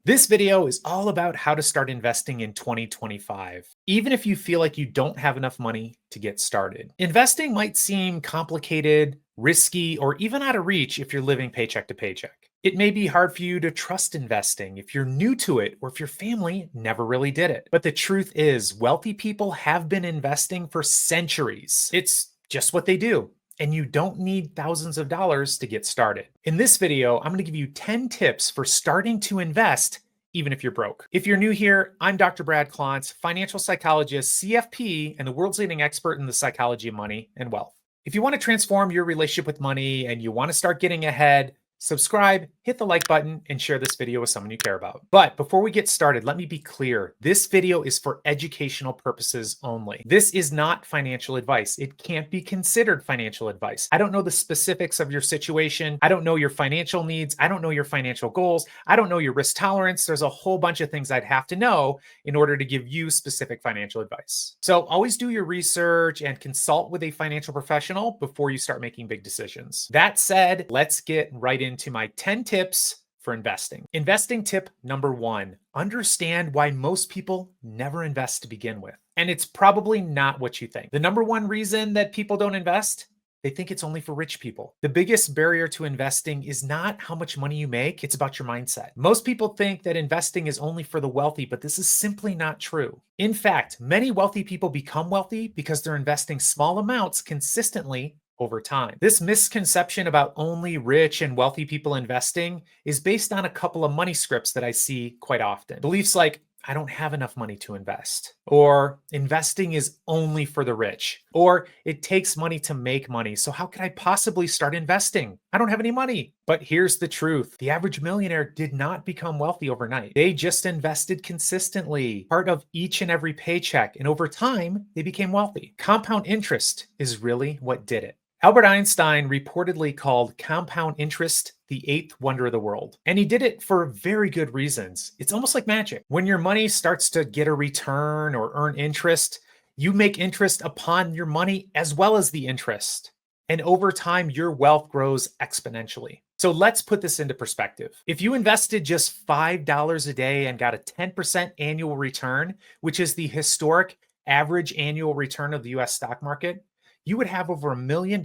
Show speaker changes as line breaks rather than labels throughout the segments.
This video is all about how to start investing in 2025, even if you feel like you don't have enough money to get started. Investing might seem complicated, risky, or even out of reach if you're living paycheck to paycheck. It may be hard for you to trust investing if you're new to it or if your family never really did it. But the truth is, wealthy people have been investing for centuries. It's just what they do, and you don't need thousands of dollars to get started. In this video, I'm going to give you 10 tips for starting to invest even if you're broke. If you're new here, I'm Dr. Brad Klontz, financial psychologist, CFP, and the world's leading expert in the psychology of money and wealth. If you want to transform your relationship with money and you want to start getting ahead, subscribe, hit the like button, and share this video with someone you care about. But before we get started, let me be clear. This video is for educational purposes only. This is not financial advice. It can't be considered financial advice. I don't know the specifics of your situation. I don't know your financial needs. I don't know your financial goals. I don't know your risk tolerance. There's a whole bunch of things I'd have to know in order to give you specific financial advice. So always do your research and consult with a financial professional before you start making big decisions. That said, let's get right into my 10 tips for investing. Investing tip number 1, understand why most people never invest to begin with. And it's probably not what you think. The number one reason that people don't invest, they think it's only for rich people. The biggest barrier to investing is not how much money you make, it's about your mindset. Most people think that investing is only for the wealthy, but this is simply not true. In fact, many wealthy people become wealthy because they're investing small amounts consistently over time. This misconception about only rich and wealthy people investing is based on a couple of money scripts that I see quite often. Beliefs like, I don't have enough money to invest, or investing is only for the rich, or it takes money to make money, so how could I possibly start investing? I don't have any money. But here's the truth. The average millionaire did not become wealthy overnight. They just invested consistently, part of each and every paycheck, and over time, they became wealthy. Compound interest is really what did it. Albert Einstein reportedly called compound interest the eighth wonder of the world. And he did it for very good reasons. It's almost like magic. When your money starts to get a return or earn interest, you make interest upon your money as well as the interest. And over time, your wealth grows exponentially. So let's put this into perspective. If you invested just $5 a day and got a 10% annual return, which is the historic average annual return of the US stock market, you would have over $1 million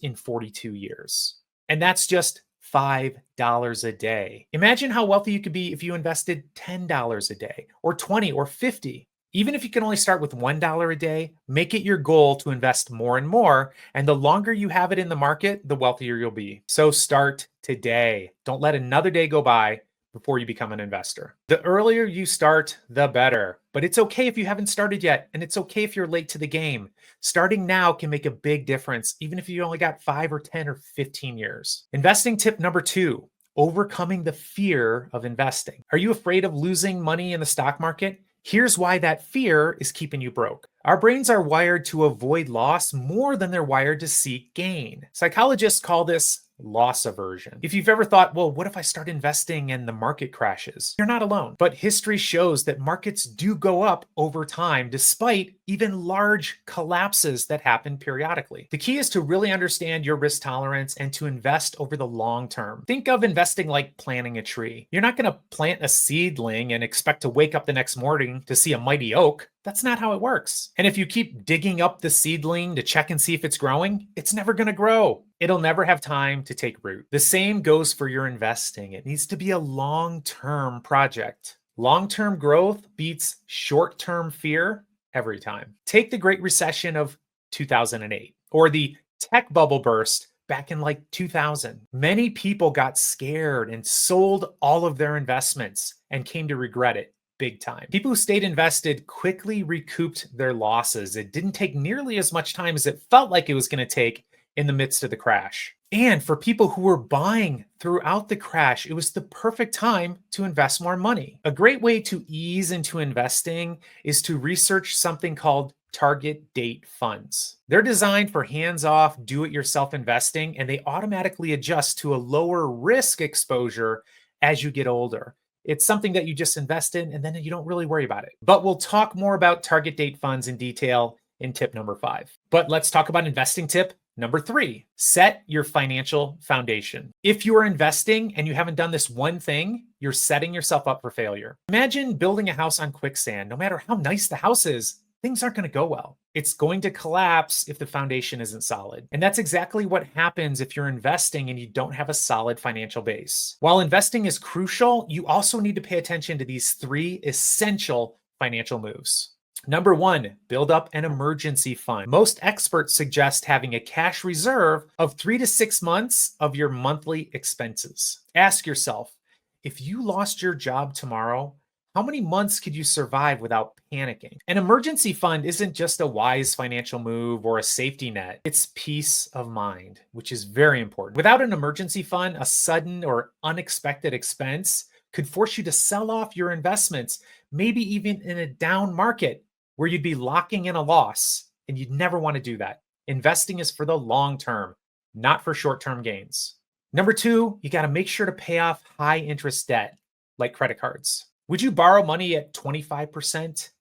in 42 years. And that's just $5 a day. Imagine how wealthy you could be if you invested $10 a day or 20 or 50. Even if you can only start with $1 a day, make it your goal to invest more and more. And the longer you have it in the market, the wealthier you'll be. So start today. Don't let another day go by before you become an investor. The earlier you start, the better. But it's okay if you haven't started yet, and it's okay if you're late to the game. Starting now can make a big difference, even if you only got 5 or 10 or 15 years. Investing tip number 2, overcoming the fear of investing. Are you afraid of losing money in the stock market? Here's why that fear is keeping you broke. Our brains are wired to avoid loss more than they're wired to seek gain. Psychologists call this loss aversion. If you've ever thought, well, what if I start investing and the market crashes? You're not alone. But history shows that markets do go up over time, despite even large collapses that happen periodically. The key is to really understand your risk tolerance and to invest over the long term. Think of investing like planting a tree. You're not going to plant a seedling and expect to wake up the next morning to see a mighty oak. That's not how it works. And if you keep digging up the seedling to check and see if it's growing, it's never going to grow. It'll never have time to take root. The same goes for your investing. It needs to be a long-term project. Long-term growth beats short-term fear every time. Take the Great Recession of 2008 or the tech bubble burst back in like 2000. Many people got scared and sold all of their investments and came to regret it big time. People who stayed invested quickly recouped their losses. It didn't take nearly as much time as it felt like it was going to take in the midst of the crash. And for people who were buying throughout the crash, it was the perfect time to invest more money. A great way to ease into investing is to research something called target date funds. They're designed for hands-off, do-it-yourself investing, and they automatically adjust to a lower risk exposure as you get older. It's something that you just invest in and then you don't really worry about it. But we'll talk more about target date funds in detail in tip number 5. But let's talk about investing tip number 3. Set your financial foundation. If you are investing and you haven't done this one thing, you're setting yourself up for failure. Imagine building a house on quicksand. No matter how nice the house is, things aren't going to go well. It's going to collapse if the foundation isn't solid. And that's exactly what happens if you're investing and you don't have a solid financial base. While investing is crucial, you also need to pay attention to these 3 essential financial moves. Number 1, build up an emergency fund. Most experts suggest having a cash reserve of 3 to 6 months of your monthly expenses. Ask yourself, if you lost your job tomorrow, how many months could you survive without panicking? An emergency fund isn't just a wise financial move or a safety net. It's peace of mind, which is very important. Without an emergency fund, a sudden or unexpected expense could force you to sell off your investments, maybe even in a down market where you'd be locking in a loss, and you'd never want to do that. Investing is for the long term, not for short-term gains. Number 2, you got to make sure to pay off high interest debt like credit cards. Would you borrow money at 25%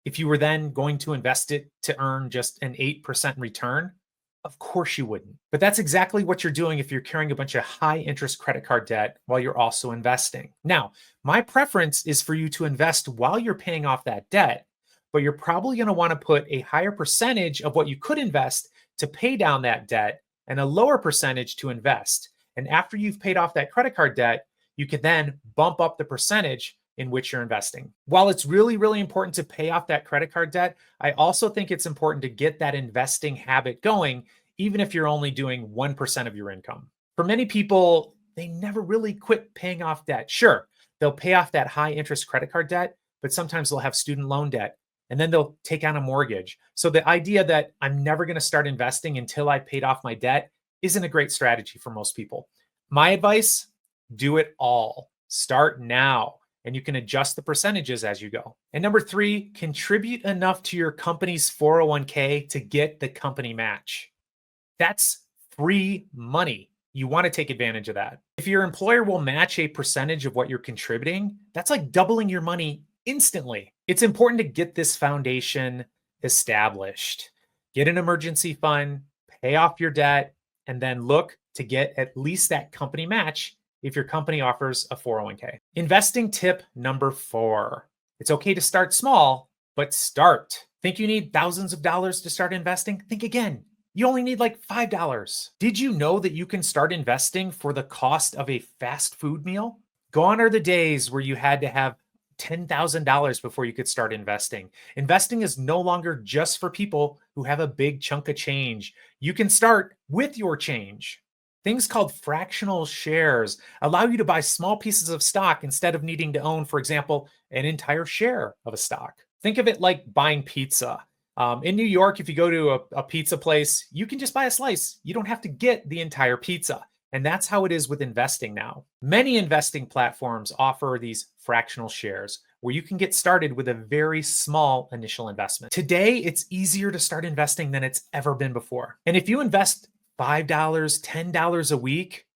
if you were then going to invest it to earn just an 8% return? Of course you wouldn't. But that's exactly what you're doing if you're carrying a bunch of high interest credit card debt while you're also investing. Now, my preference is for you to invest while you're paying off that debt, but you're probably going to want to put a higher percentage of what you could invest to pay down that debt and a lower percentage to invest. And after you've paid off that credit card debt, you can then bump up the percentage in which you're investing. While it's really, really important to pay off that credit card debt, I also think it's important to get that investing habit going, even if you're only doing 1% of your income. For many people, they never really quit paying off debt. Sure, they'll pay off that high interest credit card debt, but sometimes they'll have student loan debt and then they'll take on a mortgage. So the idea that I'm never going to start investing until I paid off my debt isn't a great strategy for most people. My advice, do it all. Start now, and you can adjust the percentages as you go. And number 3, contribute enough to your company's 401k to get the company match. That's free money. You want to take advantage of that. If your employer will match a percentage of what you're contributing, that's like doubling your money instantly. It's important to get this foundation established. Get an emergency fund, pay off your debt, and then look to get at least that company match if your company offers a 401k. Investing tip number 4. It's okay to start small, but start. Think you need thousands of dollars to start investing? Think again. You only need like $5. Did you know that you can start investing for the cost of a fast food meal? Gone are the days where you had to have $10,000 before you could start investing. Investing is no longer just for people who have a big chunk of change. You can start with your change. Things called fractional shares allow you to buy small pieces of stock instead of needing to own, for example, an entire share of a stock. Think of it like buying pizza. In New York, if you go to a pizza place, you can just buy a slice. You don't have to get the entire pizza. And that's how it is with investing now. Many investing platforms offer these fractional shares where you can get started with a very small initial investment. Today, it's easier to start investing than it's ever been before. And if you invest $5, $10 a week,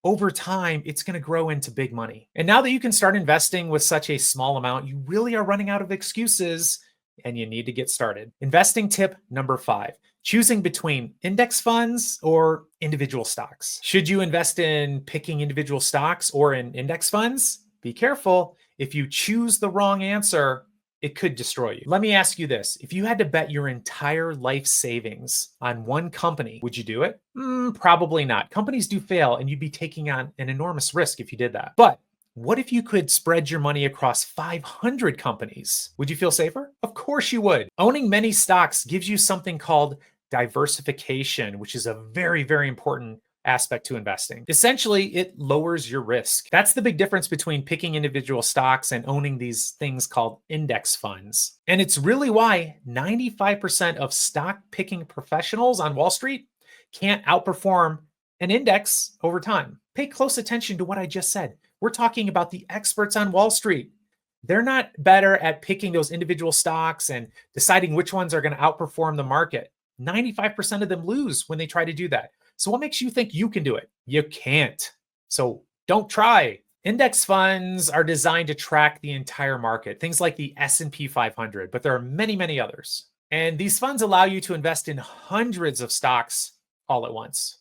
over time, it's going to grow into big money. And now that you can start investing with such a small amount, you really are running out of excuses and you need to get started. Investing tip number 5, choosing between index funds or individual stocks. Should you invest in picking individual stocks or in index funds? Be careful. If you choose the wrong answer, it could destroy you. Let me ask you this. If you had to bet your entire life savings on one company, would you do it? Probably not. Companies do fail, and you'd be taking on an enormous risk if you did that. But what if you could spread your money across 500 companies? Would you feel safer? Of course you would. Owning many stocks gives you something called diversification, which is a very, very important aspect to investing. Essentially, it lowers your risk. That's the big difference between picking individual stocks and owning these things called index funds. And it's really why 95% of stock picking professionals on Wall Street can't outperform an index over time. Pay close attention to what I just said. We're talking about the experts on Wall Street. They're not better at picking those individual stocks and deciding which ones are going to outperform the market. 95% of them lose when they try to do that. So what makes you think you can do it? You can't. So don't try. Index funds are designed to track the entire market, things like the S&P 500, but there are many, many others. And these funds allow you to invest in hundreds of stocks all at once.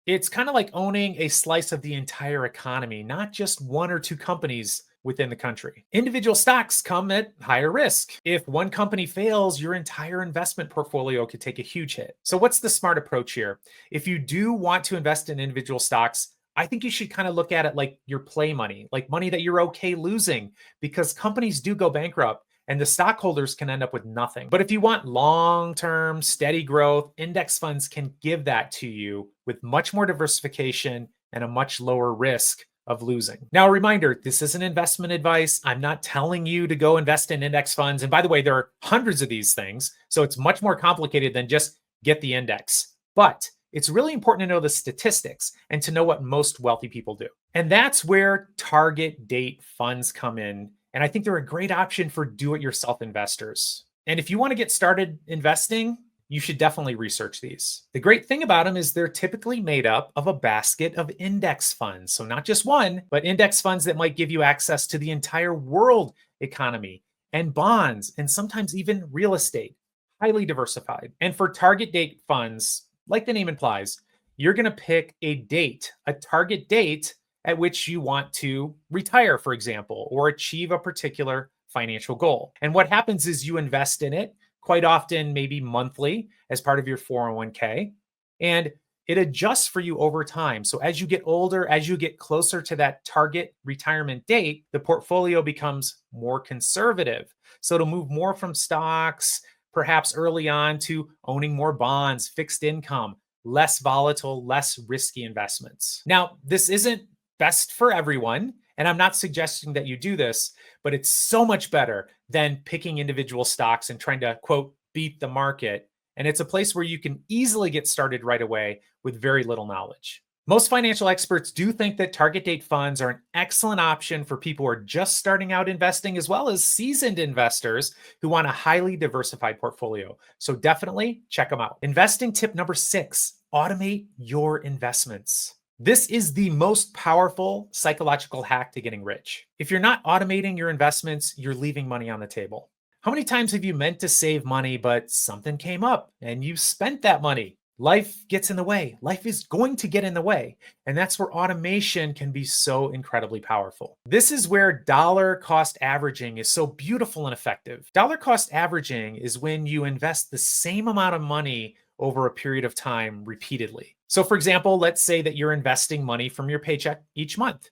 It's kind of like owning a slice of the entire economy, not just one or two companies within the country. Individual stocks come at higher risk. If one company fails, your entire investment portfolio could take a huge hit. So, what's the smart approach here? If you do want to invest in individual stocks, I think you should kind of look at it like your play money, like money that you're okay losing, because companies do go bankrupt and the stockholders can end up with nothing. But if you want long term, steady growth, index funds can give that to you with much more diversification and a much lower risk of losing. Now, a reminder, this isn't investment advice. I'm not telling you to go invest in index funds. And by the way, there are hundreds of these things. So it's much more complicated than just get the index. But it's really important to know the statistics and to know what most wealthy people do. And that's where target date funds come in. And I think they're a great option for do it yourself investors. And if you want to get started investing, you should definitely research these. The great thing about them is they're typically made up of a basket of index funds. So, not just one, but index funds that might give you access to the entire world economy and bonds and sometimes even real estate, highly diversified. And for target date funds, like the name implies, you're going to pick a date, a target date at which you want to retire, for example, or achieve a particular financial goal. And what happens is you invest in it quite often, maybe monthly as part of your 401k, and it adjusts for you over time. So as you get older, as you get closer to that target retirement date, the portfolio becomes more conservative. So it'll move more from stocks, perhaps early on, to owning more bonds, fixed income, less volatile, less risky investments. Now, this isn't best for everyone, and I'm not suggesting that you do this, but it's so much better than picking individual stocks and trying to, quote, beat the market. And it's a place where you can easily get started right away with very little knowledge. Most financial experts do think that target date funds are an excellent option for people who are just starting out investing, as well as seasoned investors who want a highly diversified portfolio. So definitely check them out. Investing tip number 6, automate your investments. This is the most powerful psychological hack to getting rich. If you're not automating your investments, you're leaving money on the table. How many times have you meant to save money, but something came up and you spent that money? Life gets in the way. Life is going to get in the way. And that's where automation can be so incredibly powerful. This is where dollar cost averaging is so beautiful and effective. Dollar cost averaging is when you invest the same amount of money over a period of time repeatedly. So, for example, let's say that you're investing money from your paycheck each month.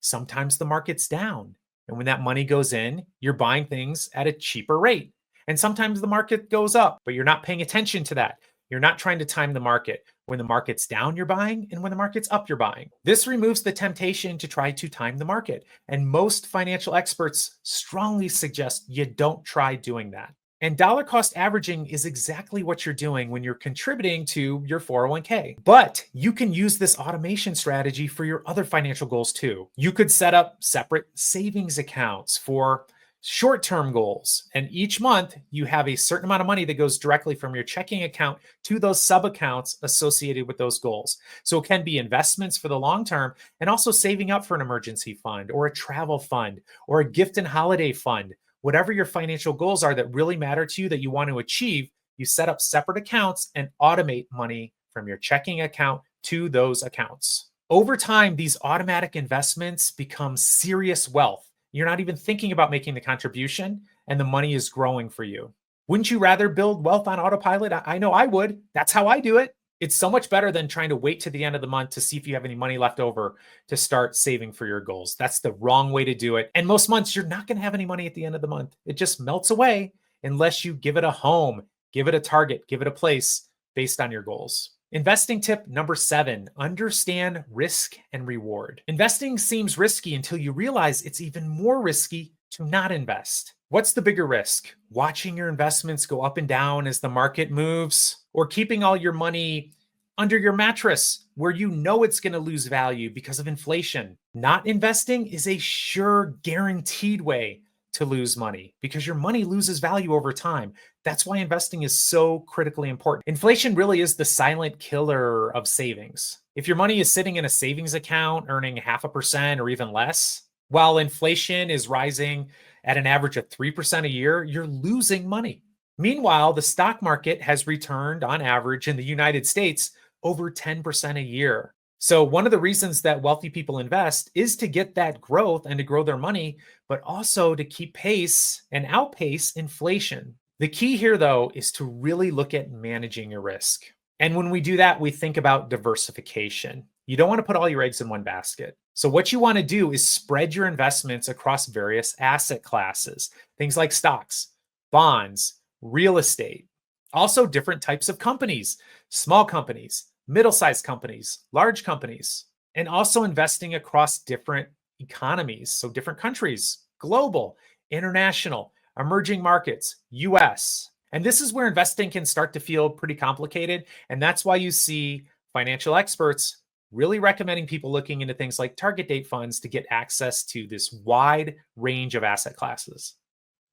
Sometimes the market's down. And when that money goes in, you're buying things at a cheaper rate. And sometimes the market goes up, but you're not paying attention to that. You're not trying to time the market. When the market's down, you're buying, and when the market's up, you're buying. This removes the temptation to try to time the market. And most financial experts strongly suggest you don't try doing that. And dollar cost averaging is exactly what you're doing when you're contributing to your 401k. But you can use this automation strategy for your other financial goals too. You could set up separate savings accounts for short-term goals. And each month you have a certain amount of money that goes directly from your checking account to those sub-accounts associated with those goals. So it can be investments for the long term and also saving up for an emergency fund or a travel fund or a gift and holiday fund. Whatever your financial goals are that really matter to you that you want to achieve, you set up separate accounts and automate money from your checking account to those accounts. Over time, these automatic investments become serious wealth. You're not even thinking about making the contribution, and the money is growing for you. Wouldn't you rather build wealth on autopilot? I know I would. That's how I do it. It's so much better than trying to wait to the end of the month to see if you have any money left over to start saving for your goals. That's the wrong way to do it. And most months, you're not going to have any money at the end of the month. It just melts away unless you give it a home, give it a target, give it a place based on your goals. Investing tip number 7, understand risk and reward. Investing seems risky until you realize it's even more risky to not invest. What's the bigger risk? Watching your investments go up and down as the market moves, or keeping all your money under your mattress where you know it's going to lose value because of inflation? Not investing is a sure, guaranteed way to lose money because your money loses value over time. That's why investing is so critically important. Inflation really is the silent killer of savings. If your money is sitting in a savings account earning 0.5% or even less, while inflation is rising at an average of 3% a year, you're losing money. Meanwhile, the stock market has returned on average in the United States over 10% a year. So, one of the reasons that wealthy people invest is to get that growth and to grow their money, but also to keep pace and outpace inflation. The key here, though, is to really look at managing your risk. And when we do that, we think about diversification. You don't want to put all your eggs in one basket. So, what you want to do is spread your investments across various asset classes, things like stocks, bonds, real estate, also different types of companies, small companies, middle sized companies, large companies, and also investing across different economies. So, different countries, global, international, emerging markets, US. And this is where investing can start to feel pretty complicated. And that's why you see financial experts really recommending people looking into things like target date funds to get access to this wide range of asset classes.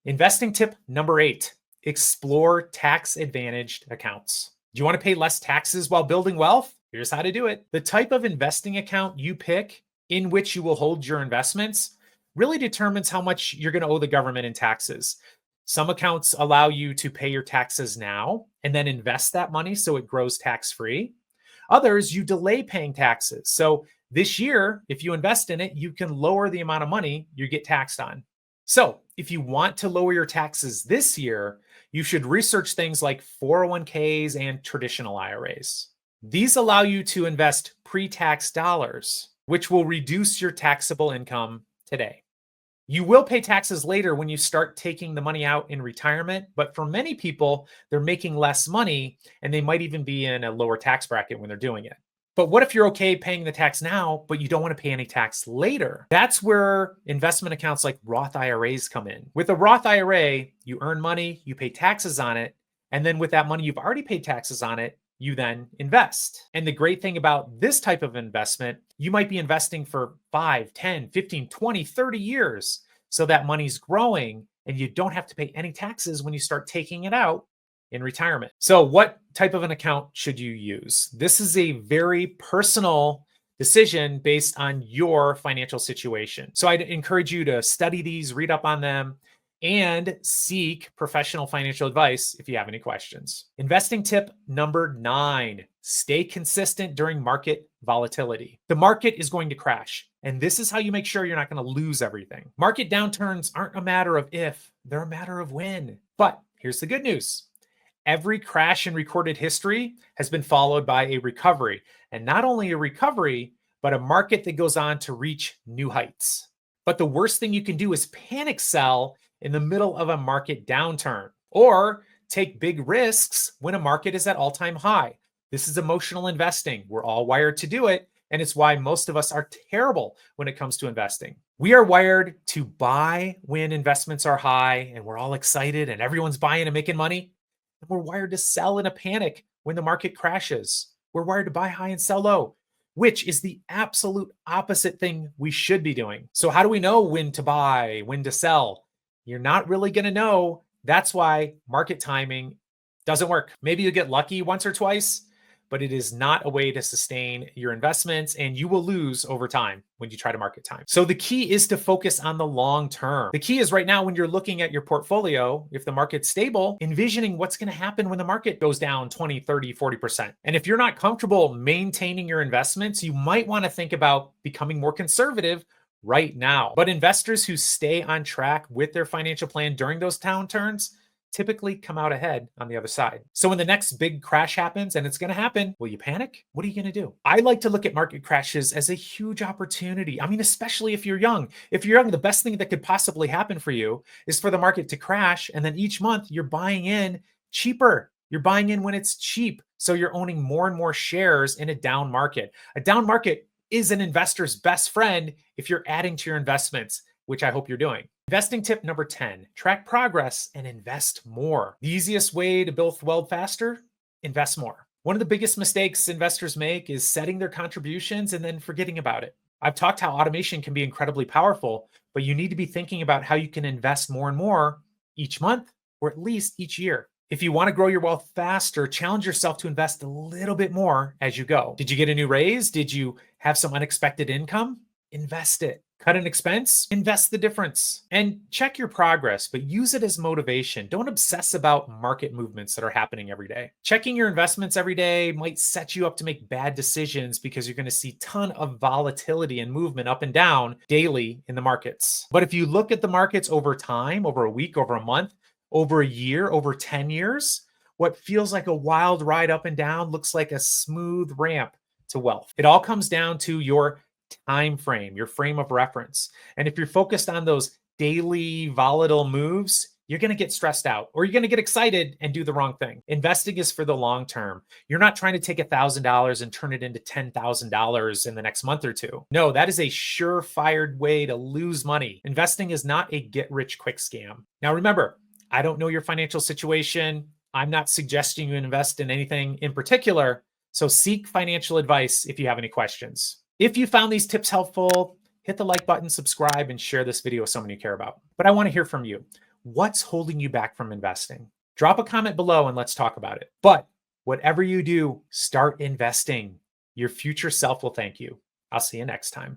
Investing tip number 8, explore tax advantaged accounts. Do you want to pay less taxes while building wealth? Here's how to do it. The type of investing account you pick in which you will hold your investments really determines how much you're going to owe the government in taxes. Some accounts allow you to pay your taxes now and then invest that money so it grows tax free. Others, you delay paying taxes. So this year, if you invest in it, you can lower the amount of money you get taxed on. So if you want to lower your taxes this year, you should research things like 401ks and traditional IRAs. These allow you to invest pre-tax dollars, which will reduce your taxable income today. You will pay taxes later when you start taking the money out in retirement, but for many people, they're making less money and they might even be in a lower tax bracket when they're doing it. But what if you're okay paying the tax now, but you don't want to pay any tax later? That's where investment accounts like Roth IRAs come in. With a Roth IRA, you earn money, you pay taxes on it, and then with that money you've already paid taxes on it, you then invest. And the great thing about this type of investment, you might be investing for 5, 10, 15, 20, 30 years. So that money's growing and you don't have to pay any taxes when you start taking it out in retirement. So what type of an account should you use? This is a very personal decision based on your financial situation. So I'd encourage you to study these, read up on them, and seek professional financial advice if you have any questions. Investing tip number 9, stay consistent during market volatility. The market is going to crash, and this is how you make sure you're not going to lose everything. Market downturns aren't a matter of if, they're a matter of when. But here's the good news. Every crash in recorded history has been followed by a recovery, and not only a recovery, but a market that goes on to reach new heights. But the worst thing you can do is panic sell in the middle of a market downturn or take big risks when a market is at all-time high. This is emotional investing. We're all wired to do it, and it's why most of us are terrible when it comes to investing. We are wired to buy when investments are high and we're all excited and everyone's buying and making money. And we're wired to sell in a panic when the market crashes. We're wired to buy high and sell low, which is the absolute opposite thing we should be doing. So how do we know when to buy, when to sell? You're not really going to know. That's why market timing doesn't work. Maybe you'll get lucky once or twice, but it is not a way to sustain your investments, and you will lose over time when you try to market time. So the key is to focus on the long term. The key is right now when you're looking at your portfolio, if the market's stable, envisioning what's going to happen when the market goes down 20, 30, 40%. And if you're not comfortable maintaining your investments, you might want to think about becoming more conservative right now. But investors who stay on track with their financial plan during those downturns typically come out ahead on the other side. So when the next big crash happens, and it's going to happen, will you panic? What are you going to do? I like to look at market crashes as a huge opportunity. I mean, especially if you're young. If you're young, the best thing that could possibly happen for you is for the market to crash. And then each month you're buying in cheaper. You're buying in when it's cheap. So you're owning more and more shares in a down market. A down market is an investor's best friend if you're adding to your investments, which I hope you're doing. Investing tip number 10, track progress and invest more. The easiest way to build wealth faster, invest more. One of the biggest mistakes investors make is setting their contributions and then forgetting about it. I've talked how automation can be incredibly powerful, but you need to be thinking about how you can invest more and more each month or at least each year. If you want to grow your wealth faster, challenge yourself to invest a little bit more as you go. Did you get a new raise? Did you have some unexpected income? Invest it. Cut an expense, invest the difference. And check your progress, but use it as motivation. Don't obsess about market movements that are happening every day. Checking your investments every day might set you up to make bad decisions because you're going to see a ton of volatility and movement up and down daily in the markets. But if you look at the markets over time, over a week, over a month, over a year, over 10 years, what feels like a wild ride up and down looks like a smooth ramp to wealth. It all comes down to your time frame, your frame of reference. And if you're focused on those daily volatile moves, you're going to get stressed out or you're going to get excited and do the wrong thing. Investing is for the long term. You're not trying to take $1,000 and turn it into $10,000 in the next month or two. No, that is a surefire way to lose money. Investing is not a get rich quick scam. Now, remember, I don't know your financial situation. I'm not suggesting you invest in anything in particular. So seek financial advice if you have any questions. If you found these tips helpful, hit the like button, subscribe, and share this video with someone you care about. But I want to hear from you. What's holding you back from investing? Drop a comment below and let's talk about it. But whatever you do, start investing. Your future self will thank you. I'll see you next time.